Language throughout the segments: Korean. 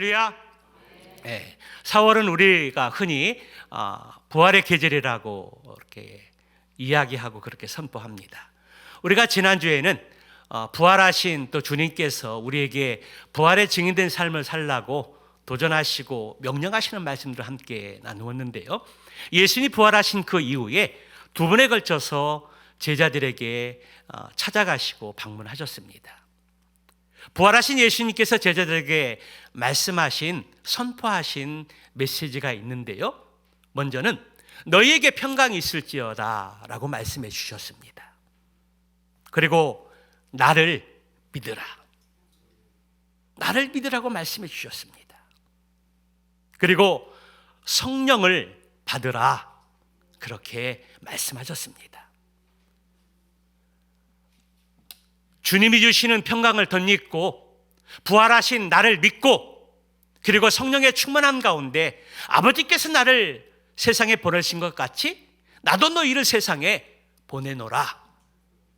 할렐루야. 4월은 우리가 흔히 부활의 계절이라고 이렇게 이야기하고 그렇게 선포합니다. 우리가 지난주에는 부활하신 또 주님께서 우리에게 부활의 증인된 삶을 살라고 도전하시고 명령하시는 말씀들을 함께 나누었는데요. 예수님이 부활하신 그 이후에 두 번에 걸쳐서 제자들에게 찾아가시고 방문하셨습니다. 부활하신 예수님께서 제자들에게 말씀하신, 선포하신 메시지가 있는데요. 먼저는 너희에게 평강이 있을지어다 라고 말씀해 주셨습니다. 그리고 나를 믿으라. 나를 믿으라고 말씀해 주셨습니다. 그리고 성령을 받으라. 그렇게 말씀하셨습니다. 주님이 주시는 평강을 덧입고 부활하신 나를 믿고 그리고 성령의 충만함 가운데 아버지께서 나를 세상에 보내신 것 같이 나도 너희를 세상에 보내노라.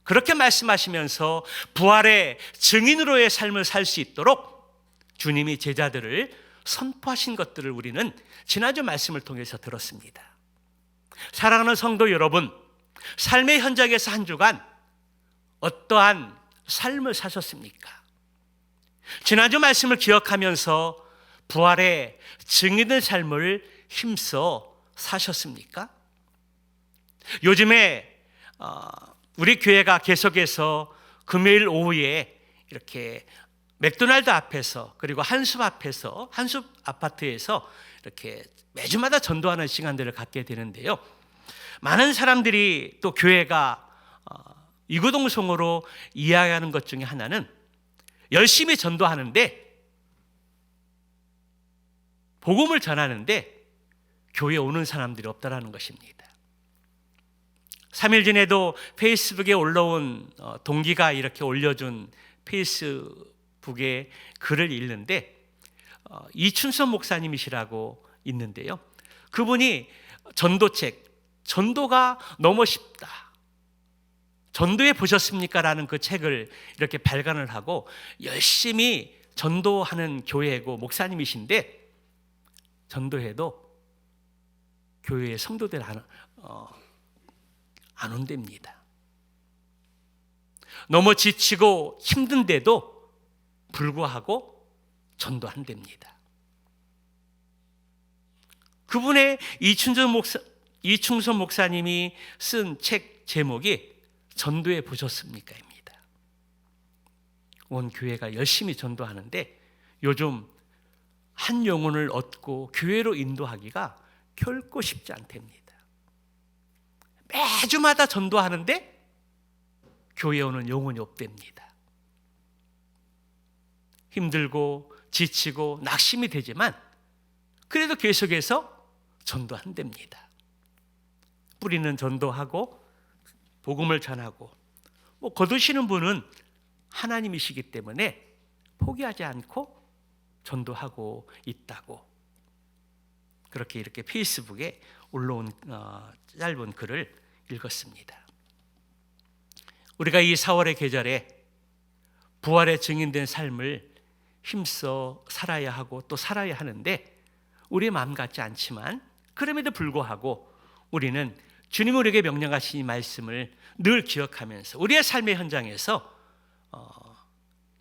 그렇게 말씀하시면서 부활의 증인으로의 삶을 살 수 있도록 주님이 제자들을 선포하신 것들을 우리는 지난주 말씀을 통해서 들었습니다. 사랑하는 성도 여러분, 삶의 현장에서 한 주간 어떠한 삶을 사셨습니까? 지난주 말씀을 기억하면서 부활의 증인의 삶을 힘써 사셨습니까? 요즘에 우리 교회가 계속해서 금요일 오후에 이렇게 맥도날드 앞에서 그리고 한숲 앞에서, 한숲 아파트에서 이렇게 매주마다 전도하는 시간들을 갖게 되는데요. 많은 사람들이 또 교회가 이구동성으로 이야기하는 것 중에 하나는 열심히 전도하는데 복음을 전하는데 교회에 오는 사람들이 없다라는 것입니다. 3일 전에도 페이스북에 올라온 동기가 이렇게 올려준 페이스북에 글을 읽는데 이춘선 목사님이시라고 있는데요. 그분이 전도책, 전도가 너무 쉽다. 전도해 보셨습니까? 라는 그 책을 이렇게 발간을 하고 열심히 전도하는 교회고 목사님이신데 전도해도 교회에 성도들 안 온답니다. 너무 지치고 힘든데도 불구하고 전도한답니다. 그분의 이충선 목사님이 쓴 책 제목이 전도해 보셨습니까? 입니다. 온 교회가 열심히 전도하는데 요즘 한 영혼을 얻고 교회로 인도하기가 결코 쉽지 않답니다. 매주마다 전도하는데 교회에 오는 영혼이 없답니다. 힘들고 지치고 낙심이 되지만 그래도 계속해서 전도한답니다. 뿌리는 전도하고 복음을 전하고 거두시는 분은 하나님이시기 때문에 포기하지 않고 전도하고 있다고 그렇게 이렇게 페이스북에 올라온 짧은 글을 읽었습니다. 우리가 이 4월의 계절에 부활의 증인된 삶을 힘써 살아야 하고 또 살아야 하는데 우리의 마음 같지 않지만 그럼에도 불구하고 우리는 주님 우리에게 명령하신 이 말씀을 늘 기억하면서 우리의 삶의 현장에서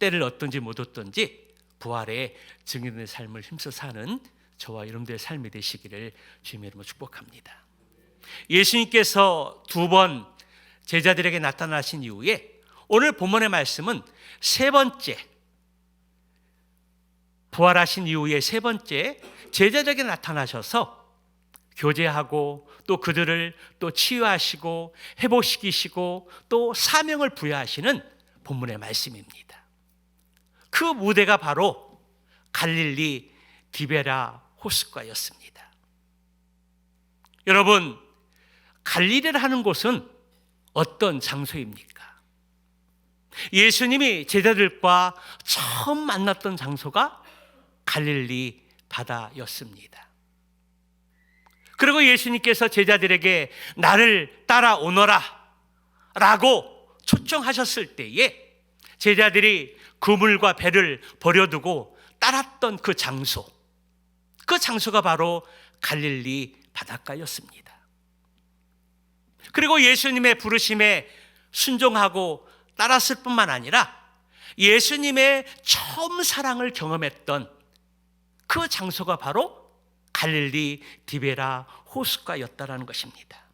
때를 얻든지 못 얻든지 부활의 증인된 삶을 힘써 사는 저와 여러분들의 삶이 되시기를 주님의 이름으로 축복합니다. 예수님께서 두 번 제자들에게 나타나신 이후에 오늘 본문의 말씀은 세 번째, 부활하신 이후에 세 번째 제자들에게 나타나셔서 교제하고 또 그들을 또 치유하시고 회복시키시고 또 사명을 부여하시는 본문의 말씀입니다. 그 무대가 바로 갈릴리 디베라 호숫가였습니다. 여러분, 갈릴리라는 곳은 어떤 장소입니까? 예수님이 제자들과 처음 만났던 장소가 갈릴리 바다였습니다. 그리고 예수님께서 제자들에게 나를 따라오너라 라고 초청하셨을 때에 제자들이 그물과 배를 버려두고 따랐던 그 장소가 바로 갈릴리 바닷가였습니다. 그리고 예수님의 부르심에 순종하고 따랐을 뿐만 아니라 예수님의 처음 사랑을 경험했던 그 장소가 바로 갈릴리 디베라 호숫가였다라는 것입니다.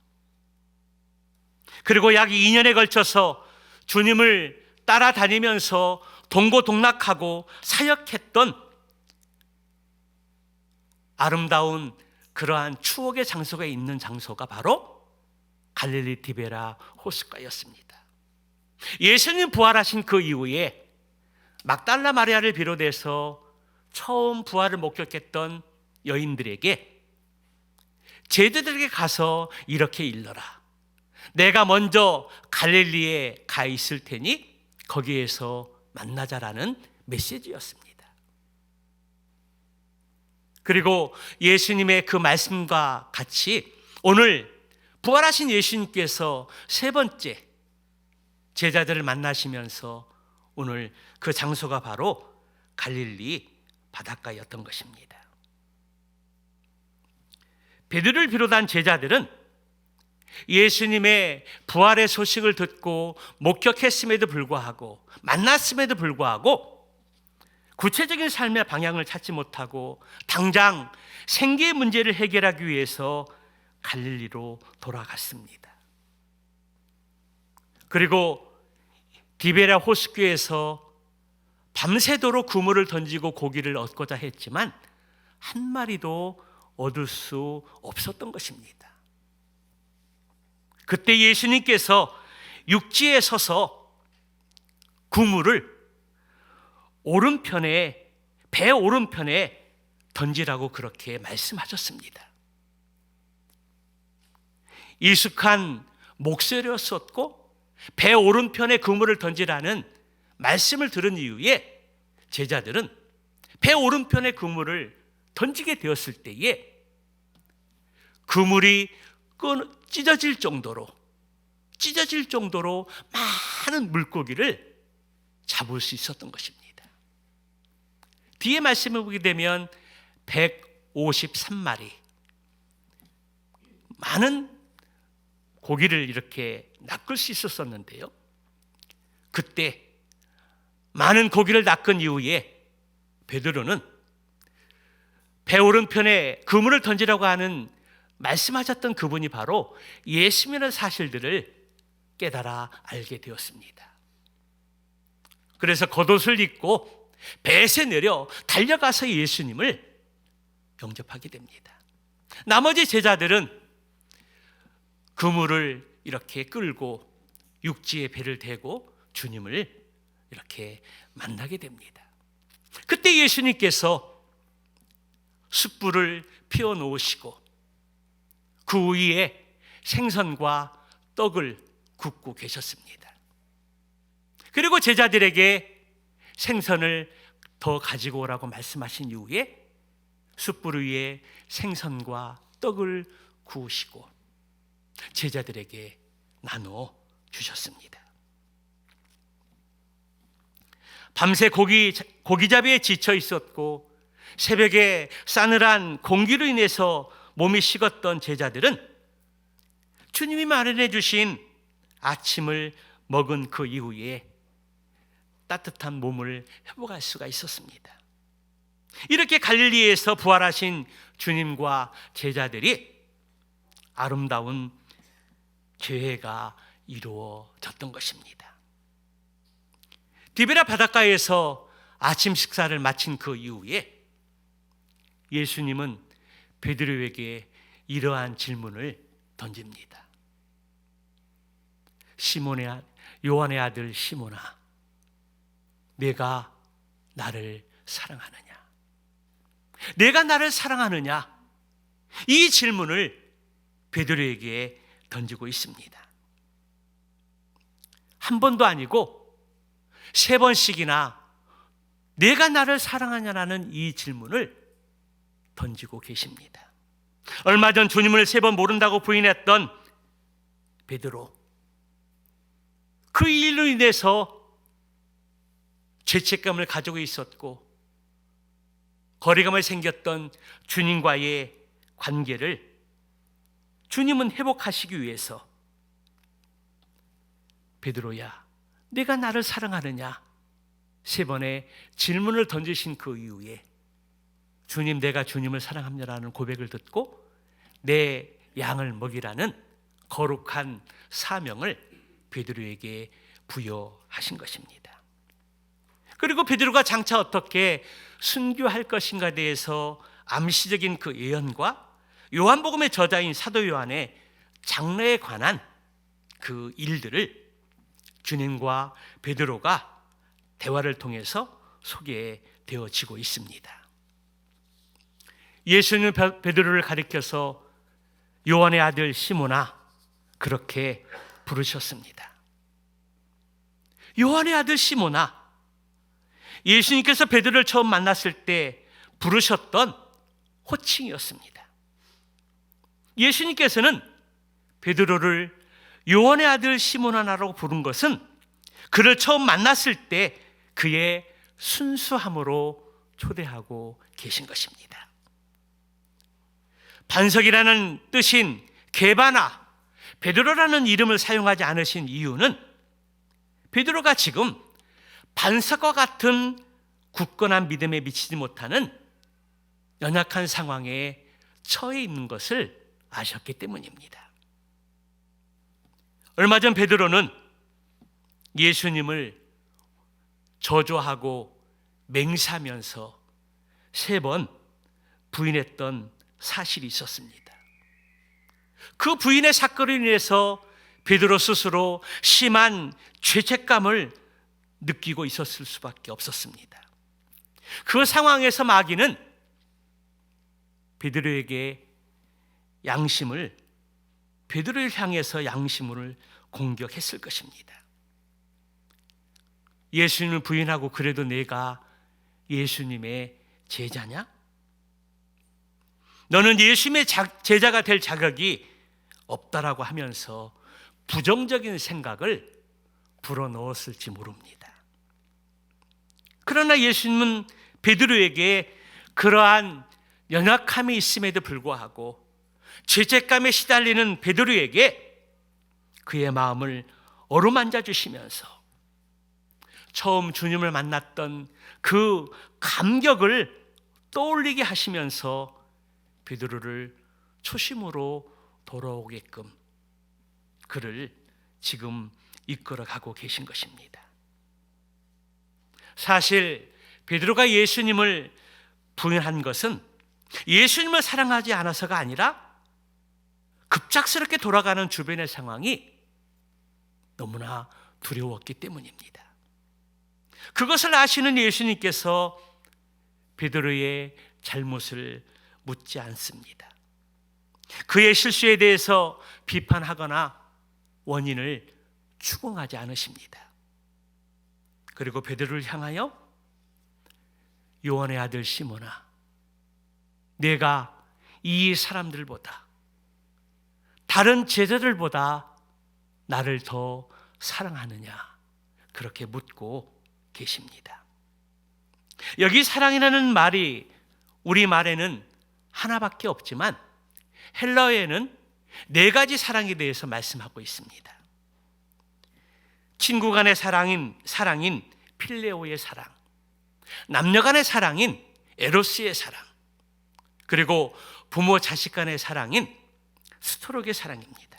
그리고 약 2년에 걸쳐서 주님을 따라다니면서 동고동락하고 사역했던 아름다운 그러한 추억의 장소가 있는 장소가 바로 갈릴리 디베라 호숫가였습니다. 예수님 부활하신 그 이후에 막달라 마리아를 비롯해서 처음 부활을 목격했던 여인들에게, 제자들에게 가서 이렇게 일러라. 내가 먼저 갈릴리에 가 있을 테니 거기에서 만나자라는 메시지였습니다. 그리고 예수님의 그 말씀과 같이 오늘 부활하신 예수님께서 세 번째 제자들을 만나시면서 오늘 그 장소가 바로 갈릴리 바닷가였던 것입니다. 베드로를 비롯한 제자들은 예수님의 부활의 소식을 듣고 목격했음에도 불구하고, 만났음에도 불구하고 구체적인 삶의 방향을 찾지 못하고 당장 생계의 문제를 해결하기 위해서 갈릴리로 돌아갔습니다. 그리고 디베라 호숫가에서 밤새도록 그물을 던지고 고기를 얻고자 했지만 한 마리도 얻을 수 없었던 것입니다. 그때 예수님께서 육지에 서서 그물을 배 오른편에 던지라고 그렇게 말씀하셨습니다. 익숙한 목소리였었고 배 오른편에 그물을 던지라는 말씀을 들은 이후에 제자들은 배 오른편에 그물을 던지게 되었을 때에 그물이 찢어질 정도로 많은 물고기를 잡을 수 있었던 것입니다. 뒤에 말씀을 보게 되면 153마리 많은 고기를 이렇게 낚을 수 있었었는데요, 그때 많은 고기를 낚은 이후에 베드로는 배 오른편에 그물을 던지라고 하는 말씀하셨던 그분이 바로 예수님이라는 사실들을 깨달아 알게 되었습니다. 그래서 겉옷을 입고 배에서 내려 달려가서 예수님을 영접하게 됩니다. 나머지 제자들은 그물을 이렇게 끌고 육지에 배를 대고 주님을 이렇게 만나게 됩니다. 그때 예수님께서 숯불을 피워 놓으시고 그 위에 생선과 떡을 굽고 계셨습니다. 그리고 제자들에게 생선을 더 가지고 오라고 말씀하신 이후에 숯불 위에 생선과 떡을 구우시고 제자들에게 나눠 주셨습니다. 밤새 고기잡이에 지쳐 있었고 새벽에 싸늘한 공기로 인해서 몸이 식었던 제자들은 주님이 마련해 주신 아침을 먹은 그 이후에 따뜻한 몸을 회복할 수가 있었습니다. 이렇게 갈릴리에서 부활하신 주님과 제자들이 아름다운 교회가 이루어졌던 것입니다. 디베라 바닷가에서 아침 식사를 마친 그 이후에 예수님은 베드로에게 이러한 질문을 던집니다. 요한의 아들 시몬아, 내가 나를 사랑하느냐? 내가 나를 사랑하느냐? 이 질문을 베드로에게 던지고 있습니다. 한 번도 아니고 세 번씩이나 내가 나를 사랑하냐라는 이 질문을 던지고 계십니다. 얼마 전 주님을 3번 모른다고 부인했던 베드로, 그 일로 인해서 죄책감을 가지고 있었고 거리감이 생겼던 주님과의 관계를 주님은 회복하시기 위해서 베드로야, 내가 나를 사랑하느냐? 3번의 질문을 던지신 그 이후에 주님, 내가 주님을 사랑합니다라는 고백을 듣고 내 양을 먹이라는 거룩한 사명을 베드로에게 부여하신 것입니다. 그리고 베드로가 장차 어떻게 순교할 것인가에 대해서 암시적인 그 예언과 요한복음의 저자인 사도 요한의 장래에 관한 그 일들을 주님과 베드로가 대화를 통해서 소개되어지고 있습니다. 예수님은 베드로를 가리켜서 요한의 아들 시몬아 그렇게 부르셨습니다. 요한의 아들 시몬아, 예수님께서 베드로를 처음 만났을 때 부르셨던 호칭이었습니다. 예수님께서는 베드로를 요한의 아들 시몬아라고 부른 것은 그를 처음 만났을 때 그의 순수함으로 초대하고 계신 것입니다. 반석이라는 뜻인 게바나, 베드로라는 이름을 사용하지 않으신 이유는 베드로가 지금 반석과 같은 굳건한 믿음에 미치지 못하는 연약한 상황에 처해 있는 것을 아셨기 때문입니다. 얼마 전 베드로는 예수님을 저주하고 맹세하면서 3번 부인했던 사실이 있었습니다. 그 부인의 사건으로 인해서 베드로 스스로 심한 죄책감을 느끼고 있었을 수밖에 없었습니다. 그 상황에서 마귀는 베드로에게 베드로를 향해서 양심을 공격했을 것입니다. 예수님을 부인하고 그래도 내가 예수님의 제자냐? 너는 예수님의 제자가 될 자격이 없다라고 하면서 부정적인 생각을 불어넣었을지 모릅니다. 그러나 예수님은 베드로에게 그러한 연약함이 있음에도 불구하고 죄책감에 시달리는 베드로에게 그의 마음을 어루만져 주시면서 처음 주님을 만났던 그 감격을 떠올리게 하시면서 베드로를 초심으로 돌아오게끔 그를 지금 이끌어가고 계신 것입니다. 사실 베드로가 예수님을 부인한 것은 예수님을 사랑하지 않아서가 아니라 급작스럽게 돌아가는 주변의 상황이 너무나 두려웠기 때문입니다. 그것을 아시는 예수님께서 베드로의 잘못을 묻지 않습니다. 그의 실수에 대해서 비판하거나 원인을 추궁하지 않으십니다. 그리고 베드로를 향하여 요한의 아들 시몬아, 내가 이 사람들보다 다른 제자들보다 나를 더 사랑하느냐 그렇게 묻고 계십니다. 여기 사랑이라는 말이 우리말에는 하나밖에 없지만 헬라어에는 4가지 사랑에 대해서 말씀하고 있습니다. 친구 간의 사랑인 필레오의 사랑, 남녀 간의 사랑인 에로스의 사랑, 그리고 부모 자식 간의 사랑인 스토록의 사랑입니다.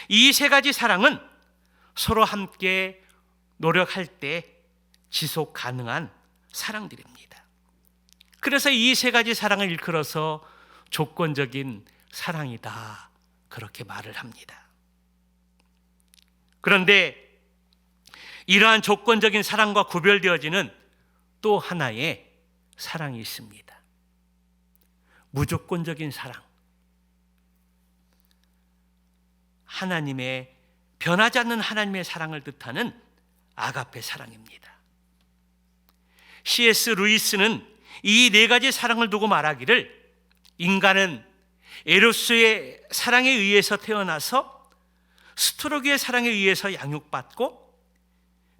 이 3가지 사랑은 서로 함께 노력할 때 지속 가능한 사랑들입니다. 그래서 이 3가지 사랑을 일컬어서 조건적인 사랑이다 그렇게 말을 합니다. 그런데 이러한 조건적인 사랑과 구별되어지는 또 하나의 사랑이 있습니다. 무조건적인 사랑. 하나님의 변하지 않는 하나님의 사랑을 뜻하는 아가페 사랑입니다. C.S. 루이스는 이 4가지 사랑을 두고 말하기를 인간은 에로스의 사랑에 의해서 태어나서 스토로기의 사랑에 의해서 양육받고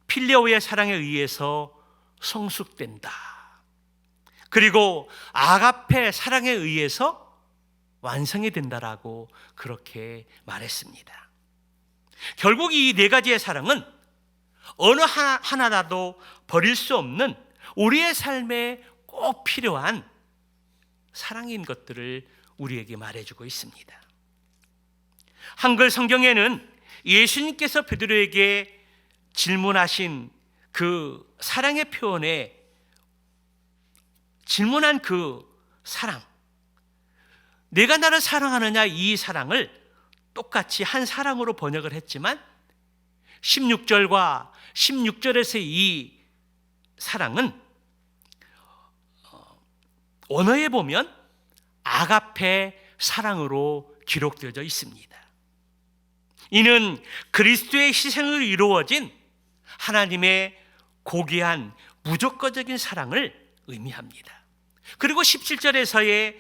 필레오의 사랑에 의해서 성숙된다. 그리고 아가페 사랑에 의해서 완성이 된다라고 그렇게 말했습니다. 결국 이 네 가지의 사랑은 어느 하나라도 버릴 수 없는 우리의 삶에 꼭 필요한 사랑인 것들을 우리에게 말해주고 있습니다. 한글 성경에는 예수님께서 베드로에게 질문하신 그 사랑의 표현에 질문한 그 사랑, 내가 나를 사랑하느냐, 이 사랑을 똑같이 한 사랑으로 번역을 했지만 16절과 16절에서 이 사랑은 언어에 보면 아가페 사랑으로 기록되어져 있습니다. 이는 그리스도의 희생으로 이루어진 하나님의 고귀한 무조건적인 사랑을 의미합니다. 그리고 17절에서의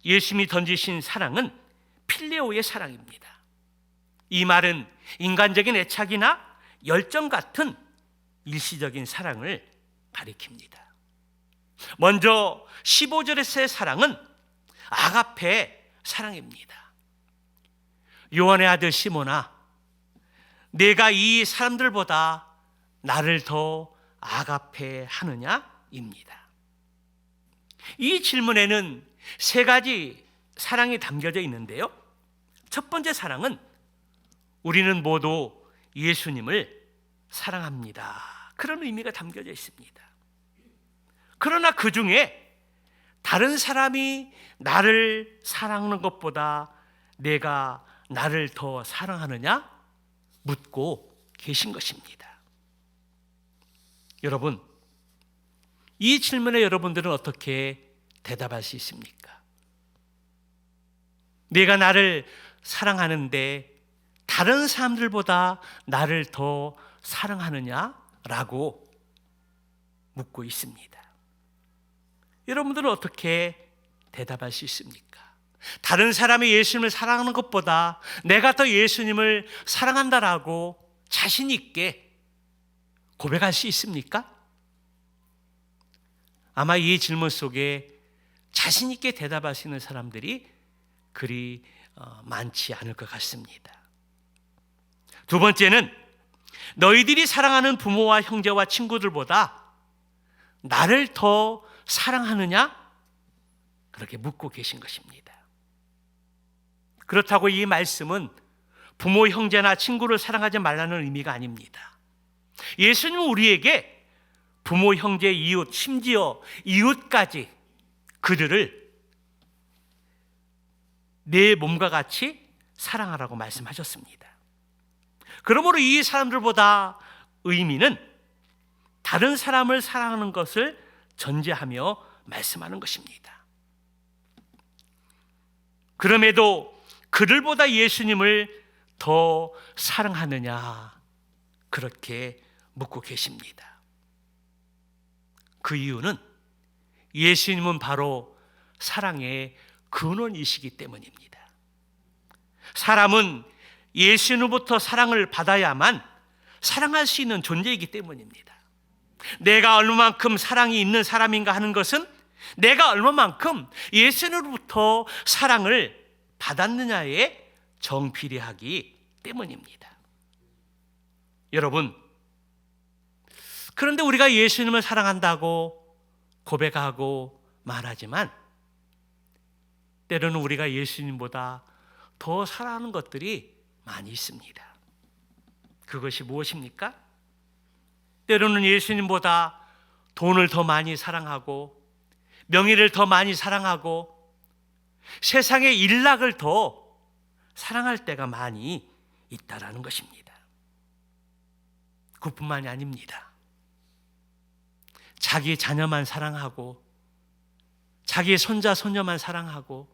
예수님이 던지신 사랑은 필레오의 사랑입니다. 이 말은 인간적인 애착이나 열정 같은 일시적인 사랑을 가리킵니다. 먼저 15절에서의 사랑은 아가페 사랑입니다. 요한의 아들 시몬아, 내가 이 사람들보다 나를 더 아가페 하느냐입니다. 이 질문에는 세 가지 사랑이 담겨져 있는데요. 첫 번째 사랑은 우리는 모두 예수님을 사랑합니다, 그런 의미가 담겨져 있습니다. 그러나 그 중에 다른 사람이 나를 사랑하는 것보다 내가 나를 더 사랑하느냐 묻고 계신 것입니다. 여러분, 이 질문에 여러분들은 어떻게 대답할 수 있습니까? 내가 나를 사랑하는데 다른 사람들보다 나를 더 사랑하느냐라고 묻고 있습니다. 여러분들은 어떻게 대답할 수 있습니까? 다른 사람이 예수님을 사랑하는 것보다 내가 더 예수님을 사랑한다라고 자신 있게 고백할 수 있습니까? 아마 이 질문 속에 자신 있게 대답하시는 사람들이 그리 많지 않을 것 같습니다. 두 번째는 너희들이 사랑하는 부모와 형제와 친구들보다 나를 더 사랑하느냐? 그렇게 묻고 계신 것입니다. 그렇다고 이 말씀은 부모, 형제나 친구를 사랑하지 말라는 의미가 아닙니다. 예수님은 우리에게 부모, 형제, 이웃, 심지어 이웃까지 그들을 내 몸과 같이 사랑하라고 말씀하셨습니다. 그러므로 이 사람들보다 의미는 다른 사람을 사랑하는 것을 전제하며 말씀하는 것입니다. 그럼에도 그들보다 예수님을 더 사랑하느냐, 그렇게 묻고 계십니다. 그 이유는 예수님은 바로 사랑의 근원이시기 때문입니다. 사람은 예수님으로부터 사랑을 받아야만 사랑할 수 있는 존재이기 때문입니다. 내가 얼마만큼 사랑이 있는 사람인가 하는 것은 내가 얼마만큼 예수님으로부터 사랑을 받았느냐에 정비례하기 때문입니다. 여러분, 그런데 우리가 예수님을 사랑한다고 고백하고 말하지만 때로는 우리가 예수님보다 더 사랑하는 것들이 많이 있습니다. 그것이 무엇입니까? 때로는 예수님보다 돈을 더 많이 사랑하고 명예를 더 많이 사랑하고 세상의 일락을 더 사랑할 때가 많이 있다라는 것입니다. 그뿐만이 아닙니다. 자기 자녀만 사랑하고 자기 손자 손녀만 사랑하고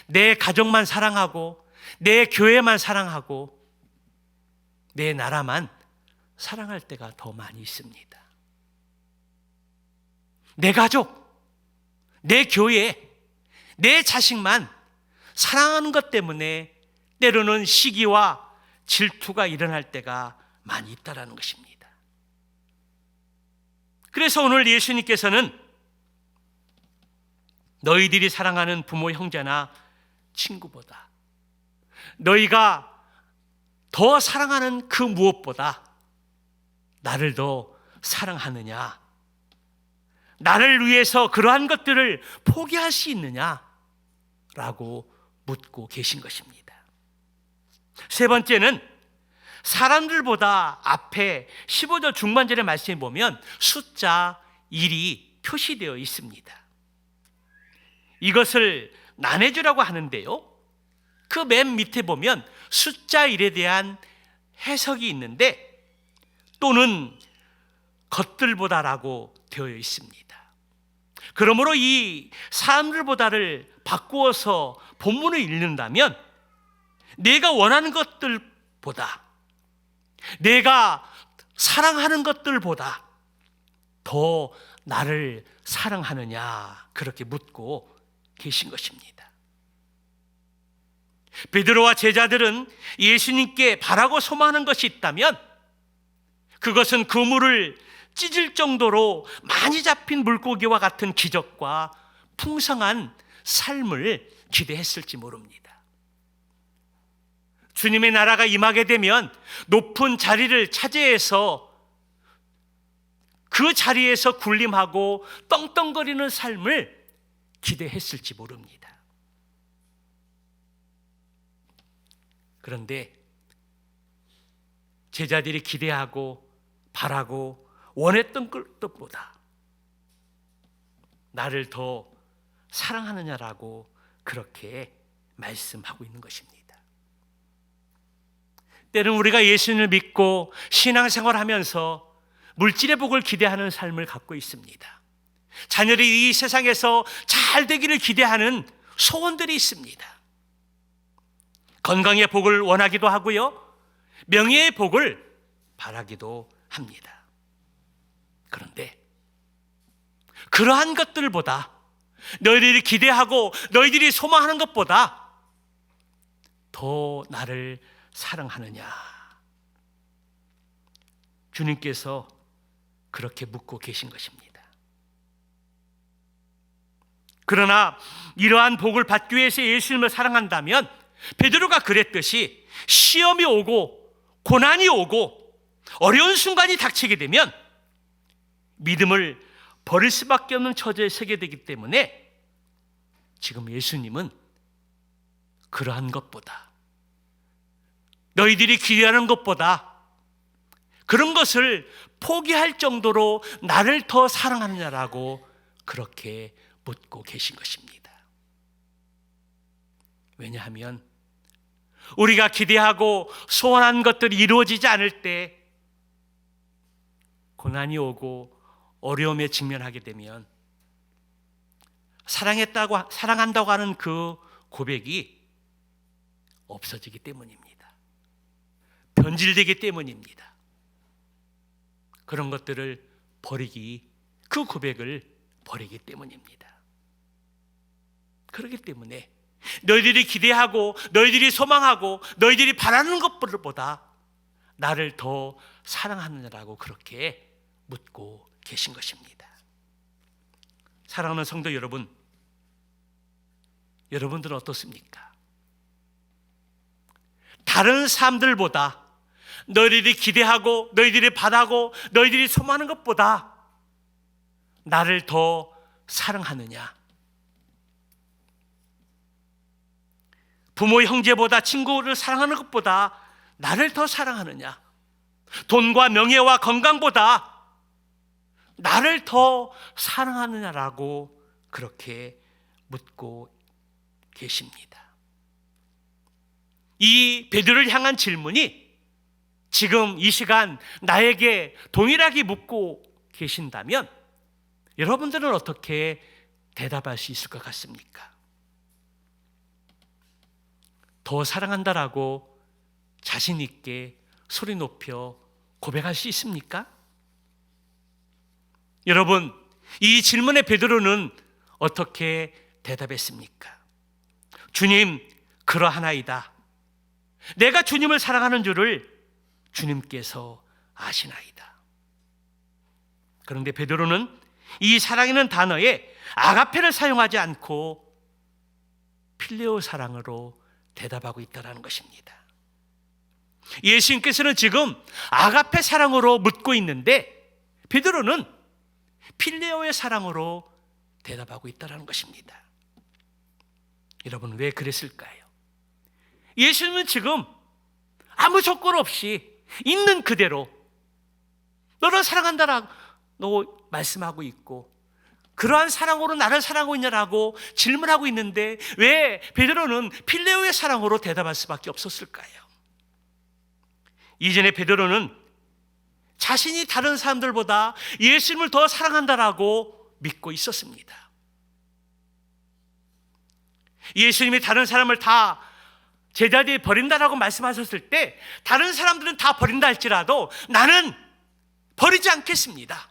내 가족만 사랑하고 내 교회만 사랑하고 내 나라만 사랑할 때가 더 많이 있습니다. 내 가족, 내 교회, 내 자식만 사랑하는 것 때문에 때로는 시기와 질투가 일어날 때가 많이 있다라는 것입니다. 그래서 오늘 예수님께서는 너희들이 사랑하는 부모, 형제나 친구보다 너희가 더 사랑하는 그 무엇보다 나를 더 사랑하느냐, 나를 위해서 그러한 것들을 포기할 수 있느냐 라고 묻고 계신 것입니다. 세 번째는 사람들보다 앞에 15절 중반절의 말씀에 보면 숫자 1이 표시되어 있습니다. 이것을 나눠주라고 하는데요, 그 맨 밑에 보면 숫자 1에 대한 해석이 있는데 또는 것들보다라고 되어 있습니다. 그러므로 이 사람들보다를 바꾸어서 본문을 읽는다면 내가 원하는 것들보다, 내가 사랑하는 것들보다 더 나를 사랑하느냐, 그렇게 묻고 계신 것입니다. 베드로와 제자들은 예수님께 바라고 소망하는 것이 있다면 그것은 그물을 찢을 정도로 많이 잡힌 물고기와 같은 기적과 풍성한 삶을 기대했을지 모릅니다. 주님의 나라가 임하게 되면 높은 자리를 차지해서 그 자리에서 군림하고 떵떵거리는 삶을 기대했을지 모릅니다. 그런데 제자들이 기대하고 바라고 원했던 것보다 나를 더 사랑하느냐라고 그렇게 말씀하고 있는 것입니다. 때는 우리가 예수님을 믿고 신앙생활하면서 물질의 복을 기대하는 삶을 갖고 있습니다. 자녀들이 이 세상에서 잘 되기를 기대하는 소원들이 있습니다. 건강의 복을 원하기도 하고요, 명예의 복을 바라기도 합니다. 그런데 그러한 것들보다, 너희들이 기대하고 너희들이 소망하는 것보다 더 나를 사랑하느냐, 주님께서 그렇게 묻고 계신 것입니다. 그러나 이러한 복을 받기 위해서 예수님을 사랑한다면 베드로가 그랬듯이 시험이 오고 고난이 오고 어려운 순간이 닥치게 되면 믿음을 버릴 수밖에 없는 처지에 서게 되기 때문에 지금 예수님은 그러한 것보다, 너희들이 기대하는 것보다 그런 것을 포기할 정도로 나를 더 사랑하느냐라고 그렇게 묻고 계신 것입니다. 왜냐하면 우리가 기대하고 소원한 것들이 이루어지지 않을 때, 고난이 오고 어려움에 직면하게 되면 사랑한다고 하는 그 고백이 없어지기 때문입니다. 변질되기 때문입니다. 그런 것들을 그 고백을 버리기 때문입니다. 그렇기 때문에 너희들이 기대하고 너희들이 소망하고 너희들이 바라는 것보다 나를 더 사랑하느냐라고 그렇게 묻고 계신 것입니다. 사랑하는 성도 여러분, 여러분들은 어떻습니까? 다른 사람들보다 너희들이 기대하고 너희들이 바라고 너희들이 소망하는 것보다 나를 더 사랑하느냐, 부모 형제보다 친구를 사랑하는 것보다 나를 더 사랑하느냐, 돈과 명예와 건강보다 나를 더 사랑하느냐라고 그렇게 묻고 계십니다. 이 베드로를 향한 질문이 지금 이 시간 나에게 동일하게 묻고 계신다면 여러분들은 어떻게 대답할 수 있을 것 같습니까? 더 사랑한다라고 자신 있게 소리 높여 고백할 수 있습니까? 여러분, 이 질문에 베드로는 어떻게 대답했습니까? 주님, 그러하나이다. 내가 주님을 사랑하는 줄을 주님께서 아시나이다. 그런데 베드로는 이 사랑이라는 단어에 아가페를 사용하지 않고 필레오 사랑으로 대답하고 있다는 것입니다. 예수님께서는 지금 아가페 사랑으로 묻고 있는데 베드로는 필레오의 사랑으로 대답하고 있다는 것입니다. 여러분, 왜 그랬을까요? 예수님은 지금 아무 조건 없이 있는 그대로 너를 사랑한다라고 말씀하고 있고, 그러한 사랑으로 나를 사랑하고 있냐라고 질문하고 있는데 왜 베드로는 필레오의 사랑으로 대답할 수밖에 없었을까요? 이전에 베드로는 자신이 다른 사람들보다 예수님을 더 사랑한다라고 믿고 있었습니다. 예수님이 다른 사람을 다 제자리에 버린다라고 말씀하셨을 때 다른 사람들은 다 버린다 할지라도 나는 버리지 않겠습니다.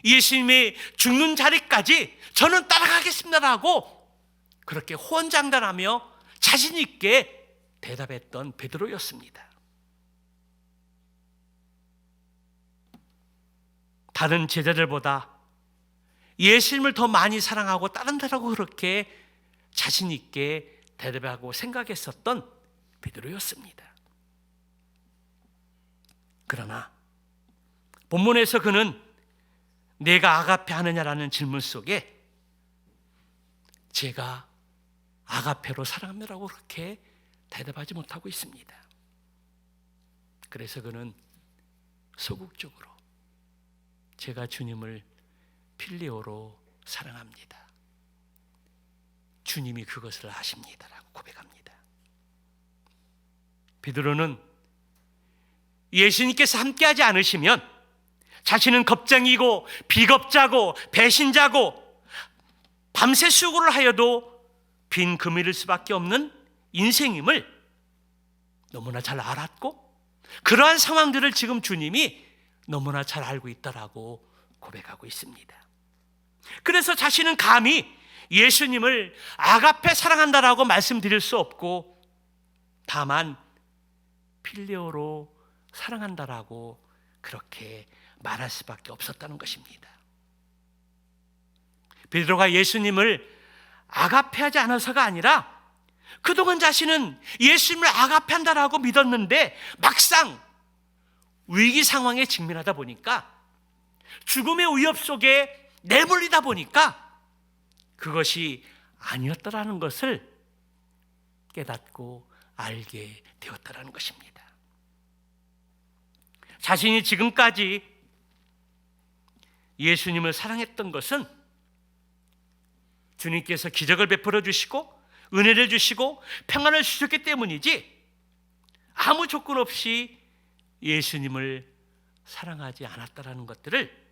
예수님의 죽는 자리까지 저는 따라가겠습니다라고 그렇게 호언장담하며 자신 있게 대답했던 베드로였습니다. 다른 제자들보다 예수님을 더 많이 사랑하고 따른다라고 그렇게 자신 있게 대답하고 생각했었던 베드로였습니다. 그러나 본문에서 그는 내가 아가페 하느냐라는 질문 속에 제가 아가페로 사랑합니다라고 그렇게 대답하지 못하고 있습니다. 그래서 그는 소극적으로 제가 주님을 필레오로 사랑합니다, 주님이 그것을 아십니다라고 고백합니다. 베드로는 예수님께서 함께하지 않으시면 자신은 겁쟁이고 비겁자고 배신자고 밤새 수고를 하여도 빈 금일 수밖에 없는 인생임을 너무나 잘 알았고, 그러한 상황들을 지금 주님이 너무나 잘 알고 있다라고 고백하고 있습니다. 그래서 자신은 감히 예수님을 아가페 사랑한다라고 말씀드릴 수 없고 다만 필레오로 사랑한다라고 그렇게 말할 수밖에 없었다는 것입니다. 베드로가 예수님을 아가페하지 않아서가 아니라 그동안 자신은 예수님을 아가페한다라고 믿었는데 막상 위기 상황에 직면하다 보니까, 죽음의 위협 속에 내몰리다 보니까 그것이 아니었다라는 것을 깨닫고 알게 되었다라는 것입니다. 자신이 지금까지 예수님을 사랑했던 것은 주님께서 기적을 베풀어 주시고 은혜를 주시고 평안을 주셨기 때문이지 아무 조건 없이 예수님을 사랑하지 않았다라는 것들을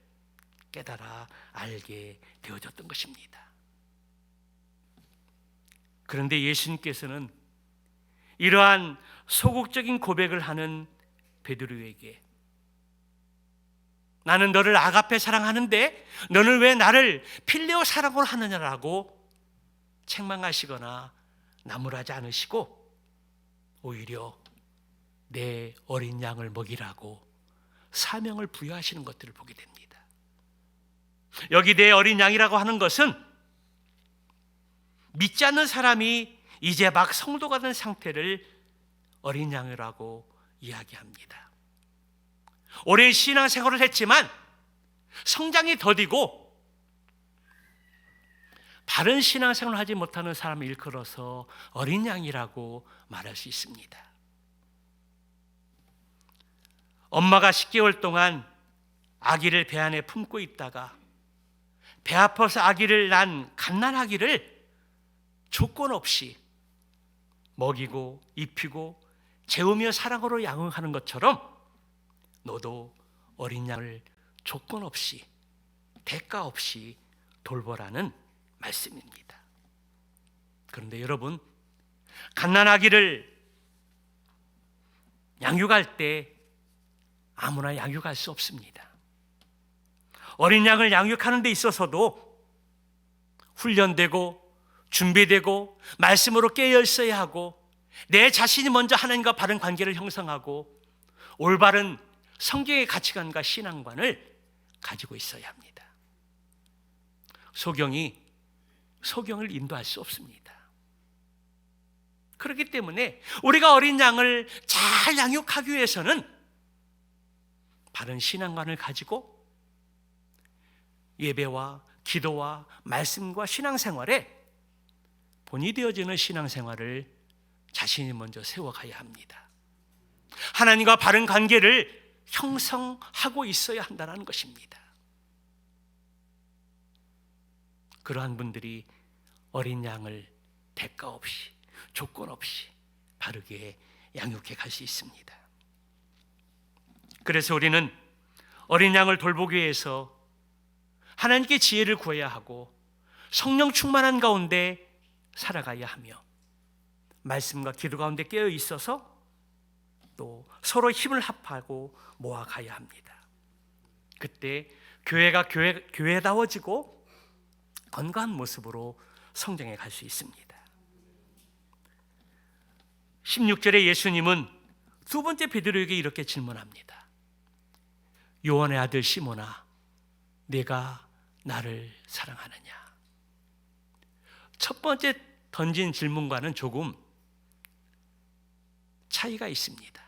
깨달아 알게 되어졌던 것입니다. 그런데 예수님께서는 이러한 소극적인 고백을 하는 베드로에게 나는 너를 아가페 사랑하는데 너는 왜 나를 필레오 사랑으로 하느냐라고 책망하시거나 나무라지 않으시고 오히려 내 어린 양을 먹이라고 사명을 부여하시는 것들을 보게 됩니다. 여기 내 어린 양이라고 하는 것은 믿지 않는 사람이 이제 막 성도가 된 상태를 어린 양이라고 이야기합니다. 오랜 신앙생활을 했지만 성장이 더디고 바른 신앙생활을 하지 못하는 사람을 일컬어서 어린 양이라고 말할 수 있습니다. 엄마가 10개월 동안 아기를 배 안에 품고 있다가 배 아파서 아기를 낳은 갓난아기를 조건 없이 먹이고 입히고 재우며 사랑으로 양육하는 것처럼 너도 어린 양을 조건 없이 대가 없이 돌보라는 말씀입니다. 그런데 여러분, 갓난아기를 양육할 때 아무나 양육할 수 없습니다. 어린 양을 양육하는 데 있어서도 훈련되고 준비되고 말씀으로 깨어 있어야 하고 내 자신이 먼저 하나님과 바른 관계를 형성하고 올바른 성경의 가치관과 신앙관을 가지고 있어야 합니다. 소경이 소경을 인도할 수 없습니다. 그렇기 때문에 우리가 어린 양을 잘 양육하기 위해서는 바른 신앙관을 가지고 예배와 기도와 말씀과 신앙생활에 본이 되어지는 신앙생활을 자신이 먼저 세워가야 합니다. 하나님과 바른 관계를 형성하고 있어야 한다는 것입니다. 그러한 분들이 어린 양을 대가 없이 조건 없이 바르게 양육해 갈 수 있습니다. 그래서 우리는 어린 양을 돌보기 위해서 하나님께 지혜를 구해야 하고 성령 충만한 가운데 살아가야 하며 말씀과 기도 가운데 깨어 있어서 또 서로 힘을 합하고 모아가야 합니다. 그때 교회가 교회다워지고 건강한 모습으로 성장해 갈 수 있습니다. 16절에 예수님은 두 번째 베드로에게 이렇게 질문합니다. 요한의 아들 시몬아, 내가 나를 사랑하느냐? 첫 번째 던진 질문과는 조금 차이가 있습니다.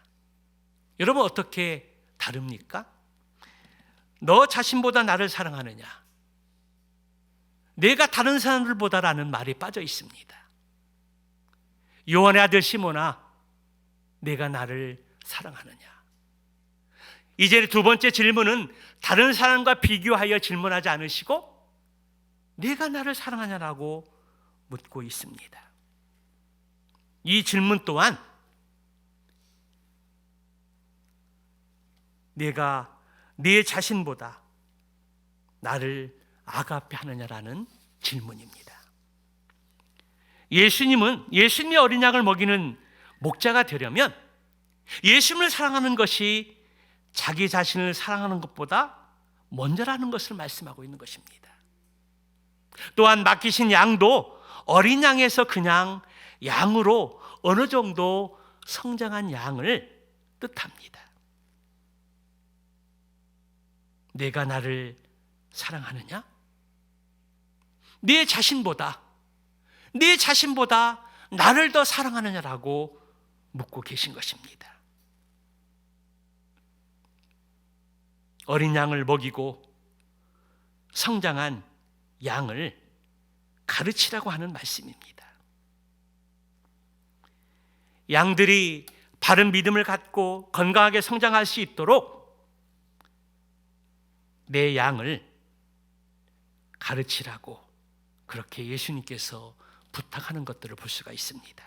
여러분 어떻게 다릅니까? 너 자신보다 나를 사랑하느냐? 내가 다른 사람들보다라는 말이 빠져 있습니다. 요한의 아들 시몬아, 내가 나를 사랑하느냐? 이제 두 번째 질문은 다른 사람과 비교하여 질문하지 않으시고 내가 나를 사랑하냐라고 묻고 있습니다. 이 질문 또한 내가 내 자신보다 나를 아가페 하느냐라는 질문입니다. 예수님이 어린 양을 먹이는 목자가 되려면 예수님을 사랑하는 것이 자기 자신을 사랑하는 것보다 먼저라는 것을 말씀하고 있는 것입니다. 또한 맡기신 양도 어린 양에서 그냥 양으로 어느 정도 성장한 양을 뜻합니다. 내가 나를 사랑하느냐? 내 자신보다 나를 더 사랑하느냐라고 묻고 계신 것입니다. 어린 양을 먹이고 성장한 양을 가르치라고 하는 말씀입니다. 양들이 바른 믿음을 갖고 건강하게 성장할 수 있도록 내 양을 가르치라고 그렇게 예수님께서 부탁하는 것들을 볼 수가 있습니다.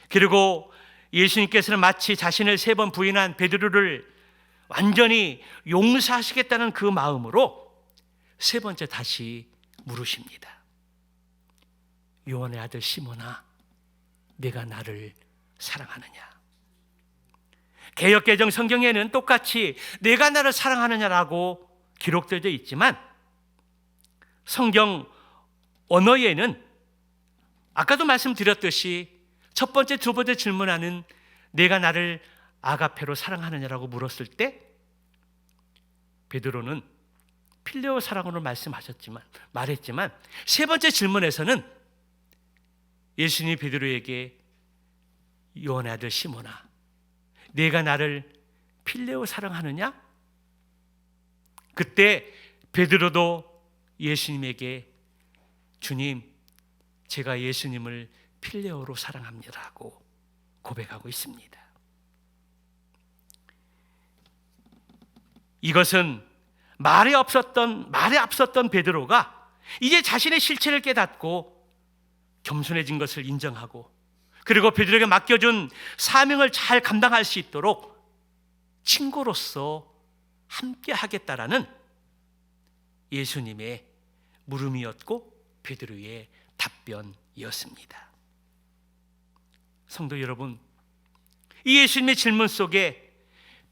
그리고 예수님께서는 마치 자신을 3번 부인한 베드로를 완전히 용서하시겠다는 그 마음으로 3번째 다시 물으십니다. 요한의 아들 시몬아, 내가 나를 사랑하느냐? 개역개정 성경에는 똑같이 내가 나를 사랑하느냐라고 기록되어 있지만 성경 언어에는 아까도 말씀드렸듯이 첫 번째, 두 번째 질문하는 내가 나를 아가페로 사랑하느냐라고 물었을 때 베드로는 필레오 사랑으로 말했지만 3번째 질문에서는 예수님이 베드로에게 요한의 아들 시몬아, 내가 나를 필레오 사랑하느냐? 그때 베드로도 예수님에게 주님, 제가 예수님을 필레오로 사랑합니다라고 고백하고 있습니다. 이것은 말에 앞섰던 베드로가 이제 자신의 실체를 깨닫고 겸손해진 것을 인정하고 그리고 베드로에게 맡겨준 사명을 잘 감당할 수 있도록 친구로서 함께 하겠다라는 예수님의 물음이었고 베드로의 답변이었습니다. 성도 여러분, 이 예수님의 질문 속에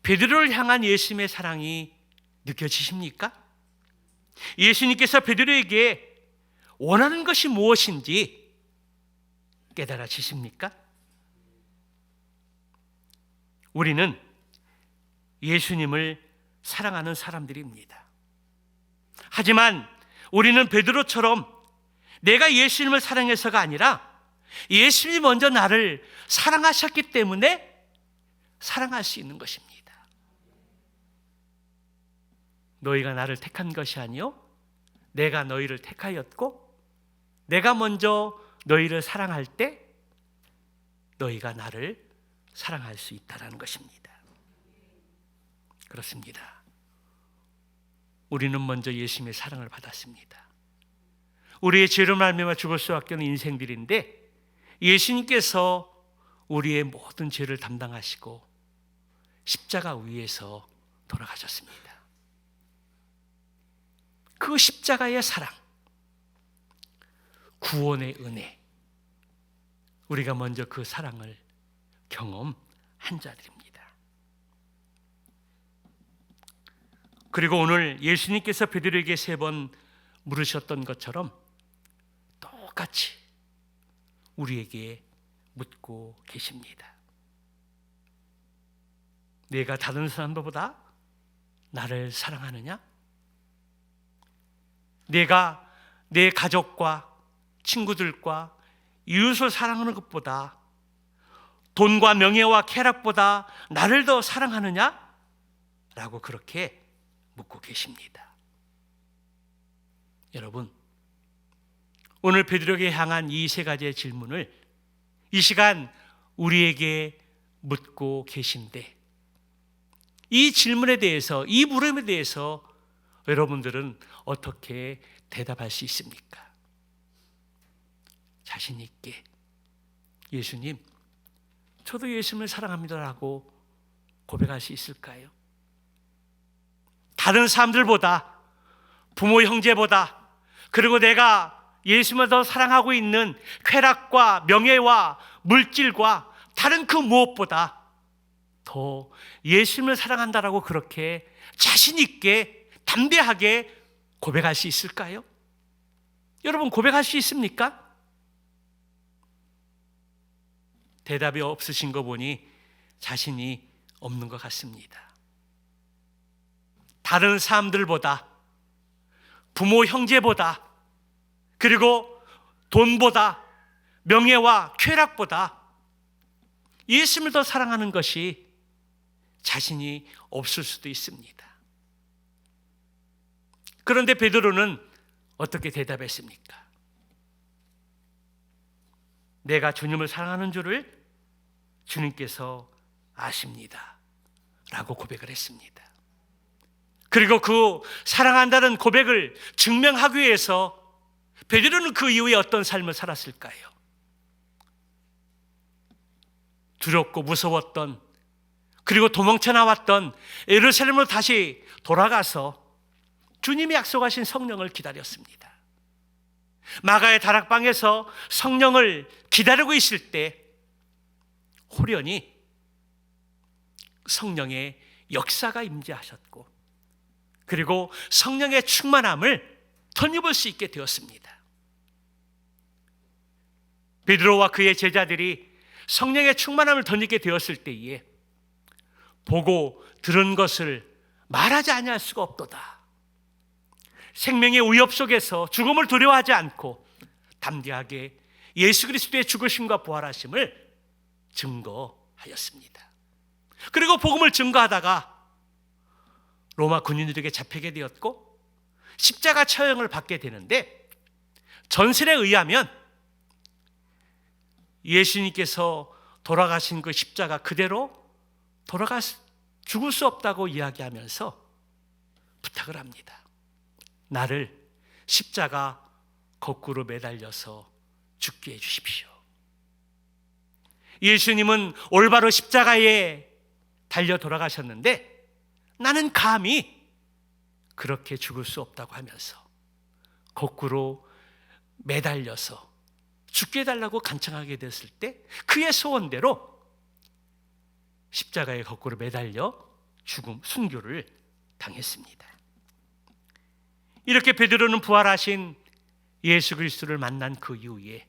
베드로를 향한 예수님의 사랑이 느껴지십니까? 예수님께서 베드로에게 원하는 것이 무엇인지 깨달아지십니까? 우리는 예수님을 사랑하는 사람들입니다. 하지만 우리는 베드로처럼 내가 예수님을 사랑해서가 아니라 예수님이 먼저 나를 사랑하셨기 때문에 사랑할 수 있는 것입니다. 너희가 나를 택한 것이 아니요 내가 너희를 택하였고 내가 먼저 너희를 사랑할 때 너희가 나를 사랑할 수 있다는 것입니다. 그렇습니다. 우리는 먼저 예수님의 사랑을 받았습니다. 우리의 죄로 말미암아 죽을 수밖에 없는 인생들인데 예수님께서 우리의 모든 죄를 담당하시고 십자가 위에서 돌아가셨습니다. 그 십자가의 사랑, 구원의 은혜, 우리가 먼저 그 사랑을 경험한 자들입니다. 그리고 오늘 예수님께서 베드로에게 3번 물으셨던 것처럼 똑같이 우리에게 묻고 계십니다. 내가 다른 사람들보다 나를 사랑하느냐? 내가 내 가족과 친구들과 이웃을 사랑하는 것보다 돈과 명예와 쾌락보다 나를 더 사랑하느냐? 라고 그렇게 묻고 계십니다. 여러분, 오늘 베드로에게 향한 이 3가지의 질문을 이 시간 우리에게 묻고 계신데 이 질문에 대해서, 이 물음에 대해서 여러분들은 어떻게 대답할 수 있습니까? 자신 있게 예수님, 저도 예수님을 사랑합니다라고 고백할 수 있을까요? 다른 사람들보다, 부모 형제보다, 그리고 내가 예수님을 더 사랑하고 있는 쾌락과 명예와 물질과 다른 그 무엇보다 더 예수님을 사랑한다라고 그렇게 자신 있게 담대하게 고백할 수 있을까요? 여러분, 고백할 수 있습니까? 대답이 없으신 거 보니 자신이 없는 것 같습니다. 다른 사람들보다, 부모 형제보다, 그리고 돈보다, 명예와 쾌락보다 예수님을 더 사랑하는 것이 자신이 없을 수도 있습니다. 그런데 베드로는 어떻게 대답했습니까? 내가 주님을 사랑하는 줄을 주님께서 아십니다 라고 고백을 했습니다. 그리고 그 사랑한다는 고백을 증명하기 위해서 베드로는 그 이후에 어떤 삶을 살았을까요? 두렵고 무서웠던, 그리고 도망쳐 나왔던 예루살렘으로 다시 돌아가서 주님이 약속하신 성령을 기다렸습니다. 마가의 다락방에서 성령을 기다리고 있을 때 호련히 성령의 역사가 임재하셨고, 그리고 성령의 충만함을 덧입을 수 있게 되었습니다. 베드로와 그의 제자들이 성령의 충만함을 덧입게 되었을 때에 보고 들은 것을 말하지 아니할 수가 없도다. 생명의 위협 속에서 죽음을 두려워하지 않고 담대하게 예수 그리스도의 죽으심과 부활하심을 증거하였습니다. 그리고 복음을 증거하다가 로마 군인들에게 잡히게 되었고 십자가 처형을 받게 되는데, 전설에 의하면 예수님께서 돌아가신 그 십자가 그대로 죽을 수 없다고 이야기하면서 부탁을 합니다. 나를 십자가 거꾸로 매달려서 죽게 해주십시오. 예수님은 올바로 십자가에 달려 돌아가셨는데 나는 감히 그렇게 죽을 수 없다고 하면서 거꾸로 매달려서 죽게 해달라고 간청하게 됐을 때 그의 소원대로 십자가에 거꾸로 매달려 순교를 당했습니다. 이렇게 베드로는 부활하신 예수 그리스도를 만난 그 이후에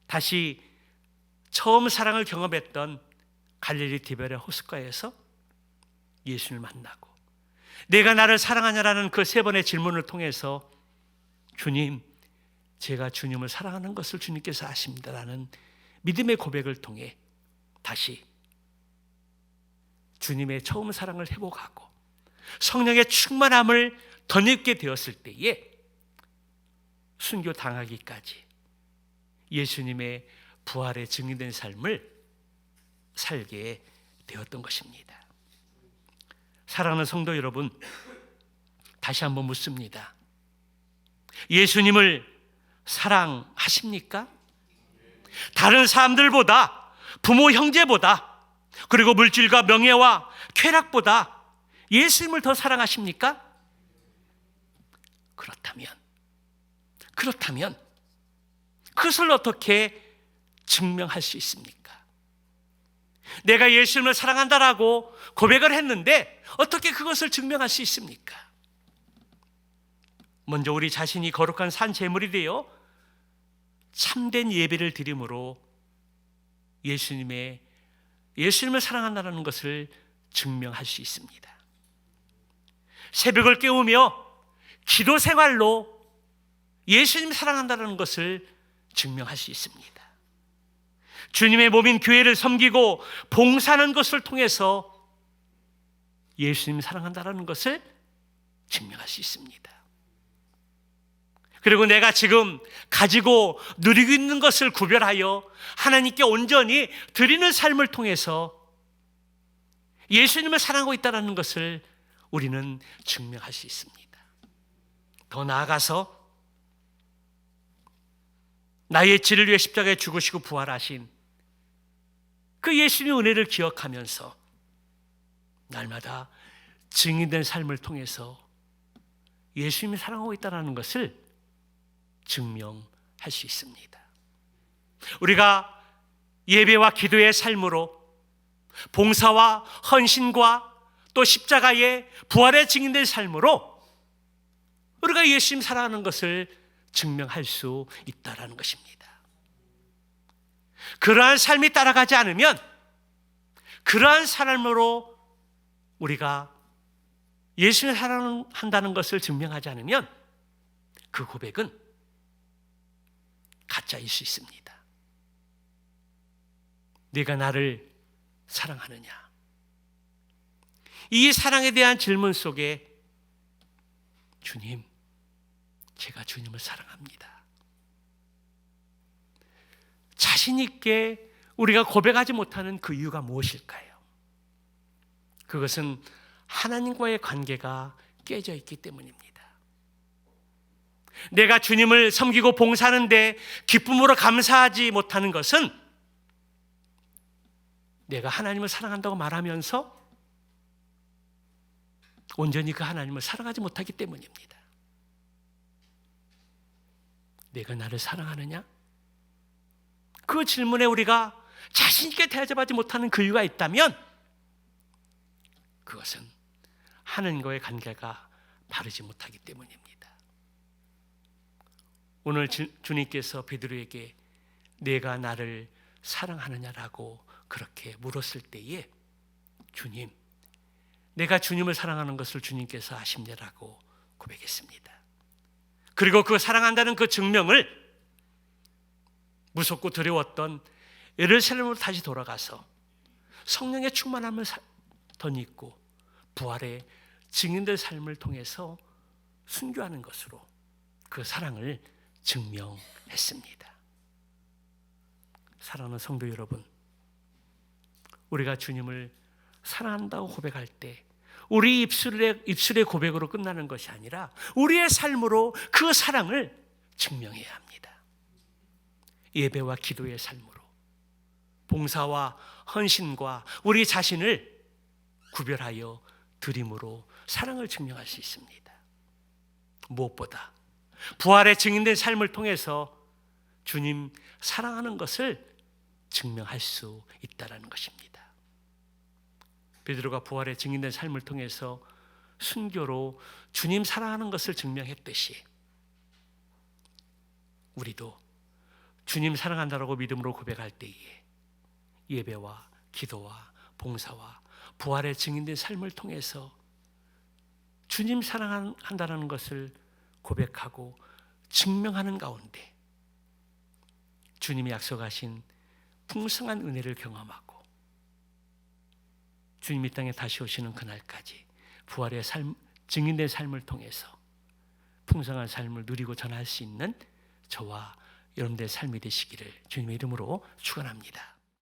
다시 처음 사랑을 경험했던 갈릴리 디베랴 호숫가에서 예수를 만나고 내가 나를 사랑하냐라는 그 세 번의 질문을 통해서 주님, 제가 주님을 사랑하는 것을 주님께서 아십니다라는 믿음의 고백을 통해 다시 주님의 처음 사랑을 회복하고 성령의 충만함을 덧입게 되었을 때에 순교 당하기까지 예수님의 부활에 증인된 삶을 살게 되었던 것입니다. 사랑하는 성도 여러분, 다시 한번 묻습니다. 예수님을 사랑하십니까? 다른 사람들보다, 부모 부모형제보다, 그리고 물질과 명예와 쾌락보다 예수님을 더 사랑하십니까? 그렇다면 그것을 어떻게 증명할 수 있습니까? 내가 예수님을 사랑한다라고 고백을 했는데 어떻게 그것을 증명할 수 있습니까? 먼저 우리 자신이 거룩한 산 제물이 되어 참된 예배를 드림으로 예수님을 사랑한다는 것을 증명할 수 있습니다. 새벽을 깨우며 기도 생활로 예수님 사랑한다는 것을 증명할 수 있습니다. 주님의 몸인 교회를 섬기고 봉사하는 것을 통해서 예수님 사랑한다는 것을 증명할 수 있습니다. 그리고 내가 지금 가지고 누리고 있는 것을 구별하여 하나님께 온전히 드리는 삶을 통해서 예수님을 사랑하고 있다는 것을 우리는 증명할 수 있습니다. 더 나아가서 나의 죄를 위해 십자가에 죽으시고 부활하신 그 예수님의 은혜를 기억하면서 날마다 증인된 삶을 통해서 예수님이 사랑하고 있다는 것을 증명할 수 있습니다. 우리가 예배와 기도의 삶으로 봉사와 헌신과 또 십자가의 부활에 증인된 삶으로 우리가 예수님 사랑하는 것을 증명할 수 있다는 것입니다. 그러한 삶이 따라가지 않으면, 그러한 삶으로 우리가 예수님을 사랑한다는 것을 증명하지 않으면 그 고백은 가짜일 수 있습니다. 네가 나를 사랑하느냐? 이 사랑에 대한 질문 속에 주님, 제가 주님을 사랑합니다. 자신 있게 우리가 고백하지 못하는 그 이유가 무엇일까요? 그것은 하나님과의 관계가 깨져 있기 때문입니다. 내가 주님을 섬기고 봉사하는데 기쁨으로 감사하지 못하는 것은 내가 하나님을 사랑한다고 말하면서 온전히 그 하나님을 사랑하지 못하기 때문입니다. 내가 나를 사랑하느냐? 그 질문에 우리가 자신 있게 대답하지 못하는 그 이유가 있다면 그것은 하나님과의 관계가 바르지 못하기 때문입니다. 오늘 주님께서 베드로에게 내가 나를 사랑하느냐라고 그렇게 물었을 때에 주님, 내가 주님을 사랑하는 것을 주님께서 아십니다라고 고백했습니다. 그리고 그 사랑한다는 그 증명을 무섭고 두려웠던 예루살렘으로 다시 돌아가서 성령의 충만함을 덧입고 부활의 증인된 삶을 통해서 순교하는 것으로 그 사랑을 증명했습니다. 사랑하는 성도 여러분, 우리가 주님을 사랑한다고 고백할 때 우리 입술의 고백으로 끝나는 것이 아니라 우리의 삶으로 그 사랑을 증명해야 합니다. 예배와 기도의 삶으로, 봉사와 헌신과 우리 자신을 구별하여 드림으로 사랑을 증명할 수 있습니다. 무엇보다 부활의 증인된 삶을 통해서 주님 사랑하는 것을 증명할 수 있다는 것입니다. 베드로가 부활의 증인된 삶을 통해서 순교로 주님 사랑하는 것을 증명했듯이 우리도 주님 사랑한다라고 믿음으로 고백할 때에 예배와 기도와 봉사와 부활의 증인된 삶을 통해서 주님 사랑한다는 것을 고백하고 증명하는 가운데 주님이 약속하신 풍성한 은혜를 경험하고 주님이 땅에 다시 오시는 그날까지 부활의 삶, 증인된 삶을 통해서 풍성한 삶을 누리고 전할 수 있는 저와 여러분들의 삶이 되시기를 주님의 이름으로 축원합니다.